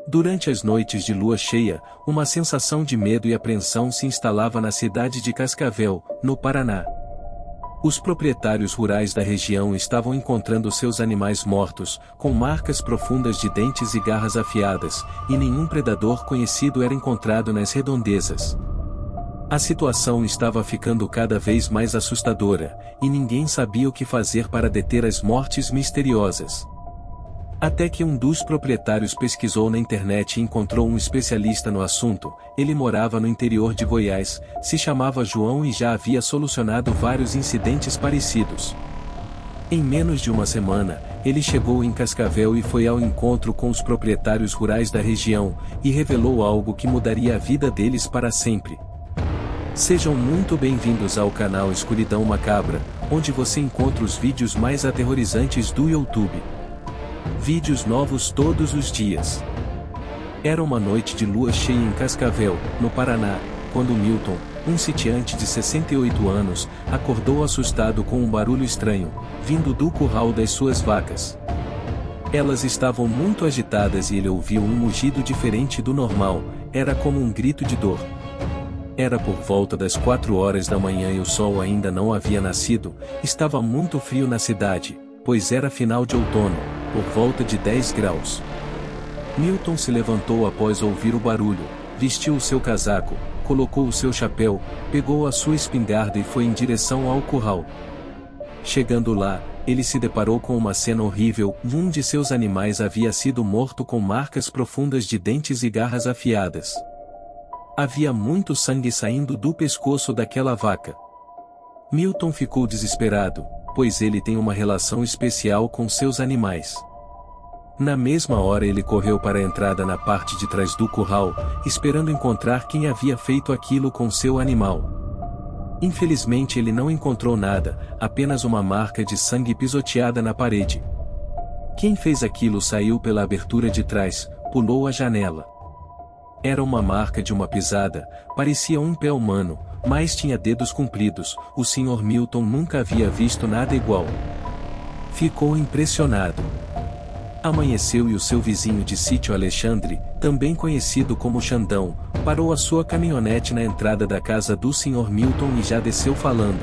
Durante as noites de lua cheia, uma sensação de medo e apreensão se instalava na cidade de Cascavel, no Paraná. Os proprietários rurais da região estavam encontrando seus animais mortos, com marcas profundas de dentes e garras afiadas, e nenhum predador conhecido era encontrado nas redondezas. A situação estava ficando cada vez mais assustadora, e ninguém sabia o que fazer para deter as mortes misteriosas. Até que um dos proprietários pesquisou na internet e encontrou um especialista no assunto. Ele morava no interior de Goiás, se chamava João e já havia solucionado vários incidentes parecidos. Em menos de uma semana, ele chegou em Cascavel e foi ao encontro com os proprietários rurais da região, e revelou algo que mudaria a vida deles para sempre. Sejam muito bem-vindos ao canal Escuridão Macabra, onde você encontra os vídeos mais aterrorizantes do YouTube. Vídeos novos todos os dias. Era uma noite de lua cheia em Cascavel, no Paraná, quando Milton, um sitiante de 68 anos, acordou assustado com um barulho estranho, vindo do curral das suas vacas. Elas estavam muito agitadas e ele ouviu um mugido diferente do normal, era como um grito de dor. Era por volta das 4 horas da manhã e o sol ainda não havia nascido, estava muito frio na cidade, pois era final de outono, por volta de 10 graus. Milton se levantou após ouvir o barulho, vestiu o seu casaco, colocou o seu chapéu, pegou a sua espingarda e foi em direção ao curral. Chegando lá, ele se deparou com uma cena horrível. Um de seus animais havia sido morto com marcas profundas de dentes e garras afiadas. Havia muito sangue saindo do pescoço daquela vaca. Milton ficou desesperado, pois ele tem uma relação especial com seus animais. Na mesma hora ele correu para a entrada na parte de trás do curral, esperando encontrar quem havia feito aquilo com seu animal. Infelizmente ele não encontrou nada, apenas uma marca de sangue pisoteada na parede. Quem fez aquilo saiu pela abertura de trás, pulou a janela. Era uma marca de uma pisada, parecia um pé humano, mas tinha dedos compridos. O Sr. Milton nunca havia visto nada igual. Ficou impressionado. Amanheceu e o seu vizinho de sítio Alexandre, também conhecido como Xandão, parou a sua caminhonete na entrada da casa do Sr. Milton e já desceu falando: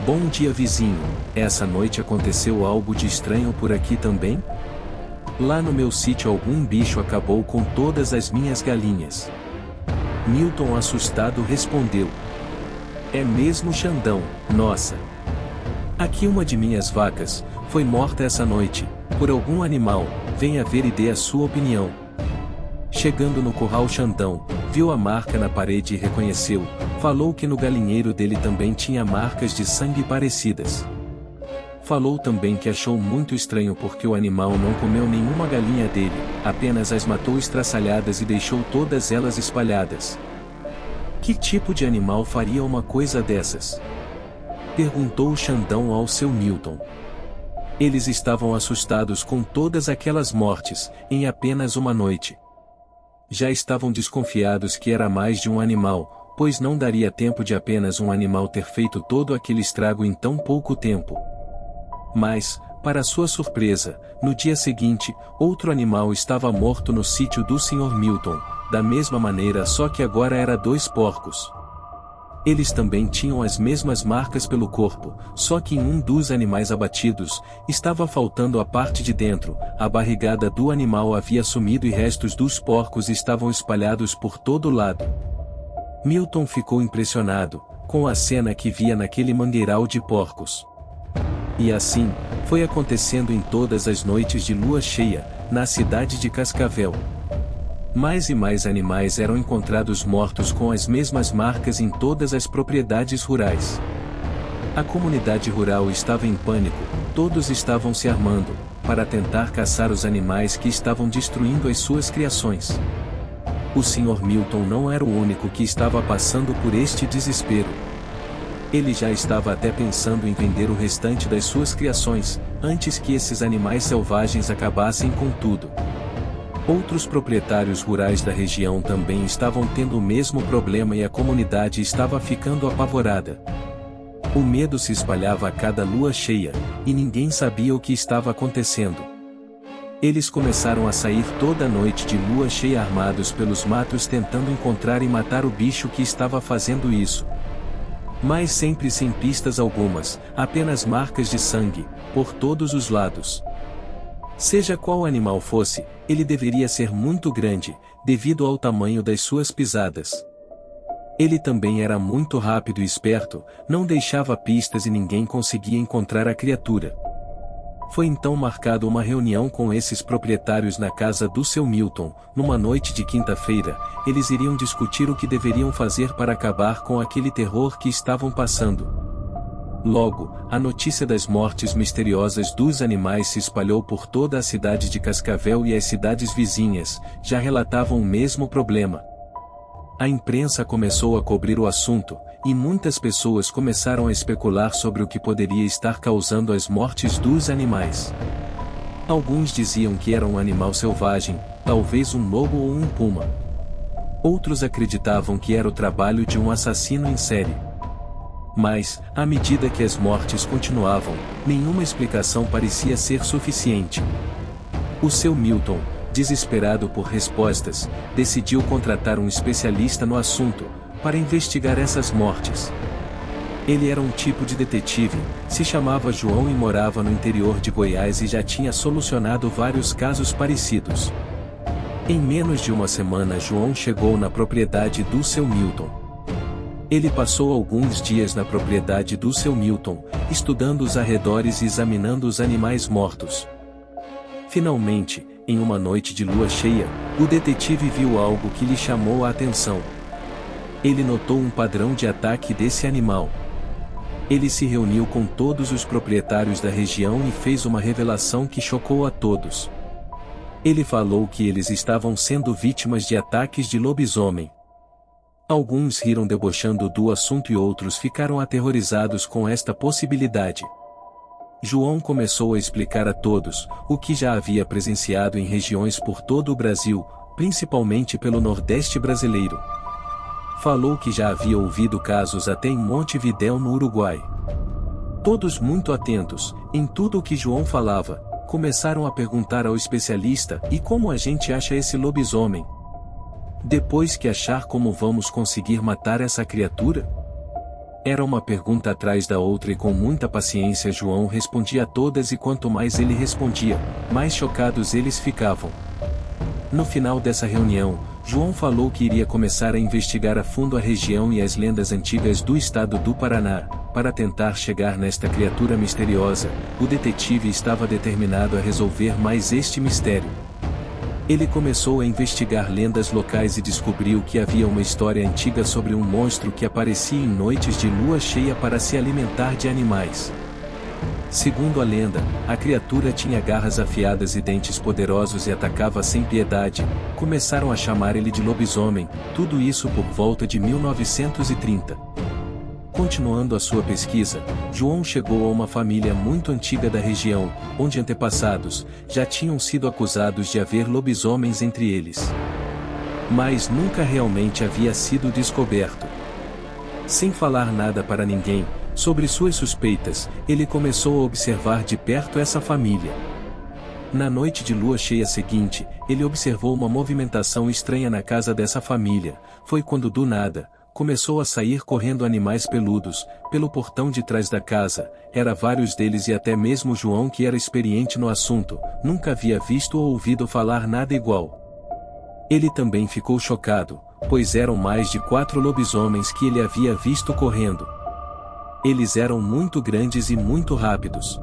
"Bom dia, vizinho, essa noite aconteceu algo de estranho por aqui também? Lá no meu sítio algum bicho acabou com todas as minhas galinhas." Milton assustado respondeu: "É mesmo, Xandão, nossa. Aqui uma de minhas vacas, foi morta essa noite, por algum animal, venha ver e dê a sua opinião." Chegando no curral, Xandão viu a marca na parede e reconheceu, falou que no galinheiro dele também tinha marcas de sangue parecidas. Falou também que achou muito estranho porque o animal não comeu nenhuma galinha dele, apenas as matou estraçalhadas e deixou todas elas espalhadas. "Que tipo de animal faria uma coisa dessas?" perguntou Xandão ao seu Milton. Eles estavam assustados com todas aquelas mortes, em apenas uma noite. Já estavam desconfiados que era mais de um animal, pois não daria tempo de apenas um animal ter feito todo aquele estrago em tão pouco tempo. Mas, para sua surpresa, no dia seguinte, outro animal estava morto no sítio do Sr. Milton, da mesma maneira, só que agora era 2 porcos. Eles também tinham as mesmas marcas pelo corpo, só que em um dos animais abatidos, estava faltando a parte de dentro, a barrigada do animal havia sumido e restos dos porcos estavam espalhados por todo lado. Milton ficou impressionado com a cena que via naquele mangueiral de porcos. E assim, foi acontecendo em todas as noites de lua cheia, na cidade de Cascavel. Mais e mais animais eram encontrados mortos com as mesmas marcas em todas as propriedades rurais. A comunidade rural estava em pânico, todos estavam se armando, para tentar caçar os animais que estavam destruindo as suas criações. O Sr. Milton não era o único que estava passando por este desespero. Ele já estava até pensando em vender o restante das suas criações, antes que esses animais selvagens acabassem com tudo. Outros proprietários rurais da região também estavam tendo o mesmo problema e a comunidade estava ficando apavorada. O medo se espalhava a cada lua cheia, e ninguém sabia o que estava acontecendo. Eles começaram a sair toda noite de lua cheia armados pelos matos tentando encontrar e matar o bicho que estava fazendo isso. Mas sempre sem pistas algumas, apenas marcas de sangue, por todos os lados. Seja qual animal fosse, ele deveria ser muito grande, devido ao tamanho das suas pisadas. Ele também era muito rápido e esperto, não deixava pistas e ninguém conseguia encontrar a criatura. Foi então marcada uma reunião com esses proprietários na casa do seu Milton. Numa noite de quinta-feira, eles iriam discutir o que deveriam fazer para acabar com aquele terror que estavam passando. Logo, a notícia das mortes misteriosas dos animais se espalhou por toda a cidade de Cascavel e as cidades vizinhas, já relatavam o mesmo problema. A imprensa começou a cobrir o assunto, e muitas pessoas começaram a especular sobre o que poderia estar causando as mortes dos animais. Alguns diziam que era um animal selvagem, talvez um lobo ou um puma. Outros acreditavam que era o trabalho de um assassino em série. Mas, à medida que as mortes continuavam, nenhuma explicação parecia ser suficiente. O seu Milton, desesperado por respostas, decidiu contratar um especialista no assunto, para investigar essas mortes. Ele era um tipo de detetive, se chamava João e morava no interior de Goiás e já tinha solucionado vários casos parecidos. Em menos de uma semana João chegou na propriedade do seu Milton. Ele passou alguns dias na propriedade do seu Milton, estudando os arredores e examinando os animais mortos. Finalmente, em uma noite de lua cheia, o detetive viu algo que lhe chamou a atenção. Ele notou um padrão de ataque desse animal. Ele se reuniu com todos os proprietários da região e fez uma revelação que chocou a todos. Ele falou que eles estavam sendo vítimas de ataques de lobisomem. Alguns riram debochando do assunto e outros ficaram aterrorizados com esta possibilidade. João começou a explicar a todos o que já havia presenciado em regiões por todo o Brasil, principalmente pelo Nordeste brasileiro. Falou que já havia ouvido casos até em Montevidéu, no Uruguai. Todos muito atentos, em tudo o que João falava, começaram a perguntar ao especialista: e como a gente acha esse lobisomem? Depois que achar, como vamos conseguir matar essa criatura? Era uma pergunta atrás da outra e com muita paciência João respondia a todas, e quanto mais ele respondia, mais chocados eles ficavam. No final dessa reunião, João falou que iria começar a investigar a fundo a região e as lendas antigas do estado do Paraná, para tentar chegar nesta criatura misteriosa. O detetive estava determinado a resolver mais este mistério. Ele começou a investigar lendas locais e descobriu que havia uma história antiga sobre um monstro que aparecia em noites de lua cheia para se alimentar de animais. Segundo a lenda, a criatura tinha garras afiadas e dentes poderosos e atacava sem piedade. Começaram a chamar ele de lobisomem, tudo isso por volta de 1930. Continuando a sua pesquisa, João chegou a uma família muito antiga da região, onde antepassados já tinham sido acusados de haver lobisomens entre eles. Mas nunca realmente havia sido descoberto. Sem falar nada para ninguém sobre suas suspeitas, ele começou a observar de perto essa família. Na noite de lua cheia seguinte, ele observou uma movimentação estranha na casa dessa família. Foi quando do nada, começou a sair correndo animais peludos, pelo portão de trás da casa. Era vários deles e até mesmo João, que era experiente no assunto, nunca havia visto ou ouvido falar nada igual. Ele também ficou chocado, pois eram mais de 4 lobisomens que ele havia visto correndo. Eles eram muito grandes e muito rápidos.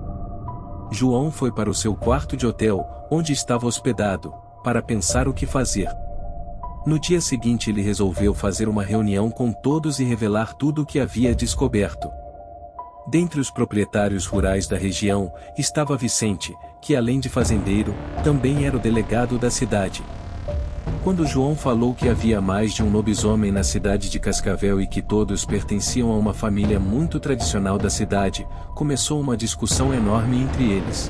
João foi para o seu quarto de hotel, onde estava hospedado, para pensar o que fazer. No dia seguinte ele resolveu fazer uma reunião com todos e revelar tudo o que havia descoberto. Dentre os proprietários rurais da região, estava Vicente, que além de fazendeiro, também era o delegado da cidade. Quando João falou que havia mais de um lobisomem na cidade de Cascavel e que todos pertenciam a uma família muito tradicional da cidade, começou uma discussão enorme entre eles.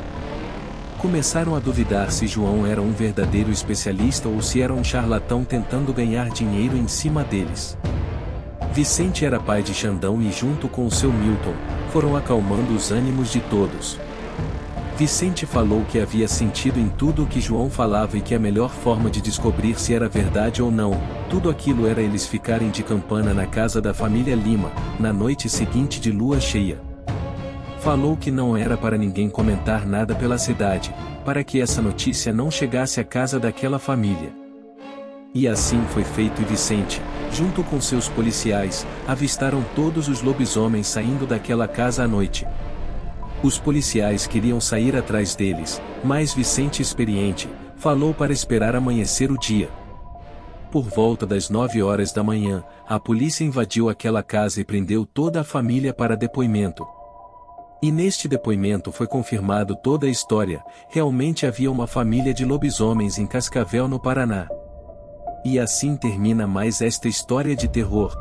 Começaram a duvidar se João era um verdadeiro especialista ou se era um charlatão tentando ganhar dinheiro em cima deles. Vicente era pai de Xandão e junto com o seu Milton, foram acalmando os ânimos de todos. Vicente falou que havia sentido em tudo o que João falava e que a melhor forma de descobrir se era verdade ou não, tudo aquilo era eles ficarem de campana na casa da família Lima, na noite seguinte de lua cheia. Falou que não era para ninguém comentar nada pela cidade, para que essa notícia não chegasse à casa daquela família. E assim foi feito e Vicente, junto com seus policiais, avistaram todos os lobisomens saindo daquela casa à noite. Os policiais queriam sair atrás deles, mas Vicente, experiente, falou para esperar amanhecer o dia. Por volta das 9 horas da manhã, a polícia invadiu aquela casa e prendeu toda a família para depoimento. E neste depoimento foi confirmado toda a história, realmente havia uma família de lobisomens em Cascavel, no Paraná. E assim termina mais esta história de terror.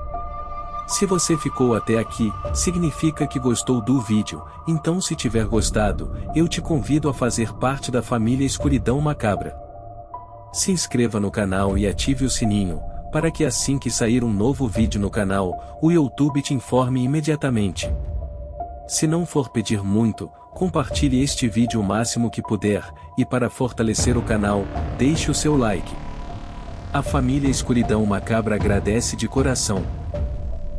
Se você ficou até aqui, significa que gostou do vídeo, então se tiver gostado, eu te convido a fazer parte da família Escuridão Macabra. Se inscreva no canal e ative o sininho, para que assim que sair um novo vídeo no canal, o YouTube te informe imediatamente. Se não for pedir muito, compartilhe este vídeo o máximo que puder, e para fortalecer o canal, deixe o seu like. A família Escuridão Macabra agradece de coração.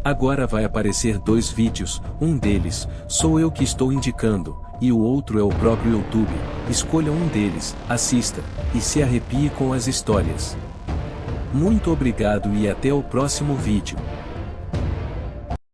Agora vai aparecer 2 vídeos, um deles, sou eu que estou indicando, e o outro é o próprio YouTube. Escolha um deles, assista, e se arrepie com as histórias. Muito obrigado e até o próximo vídeo.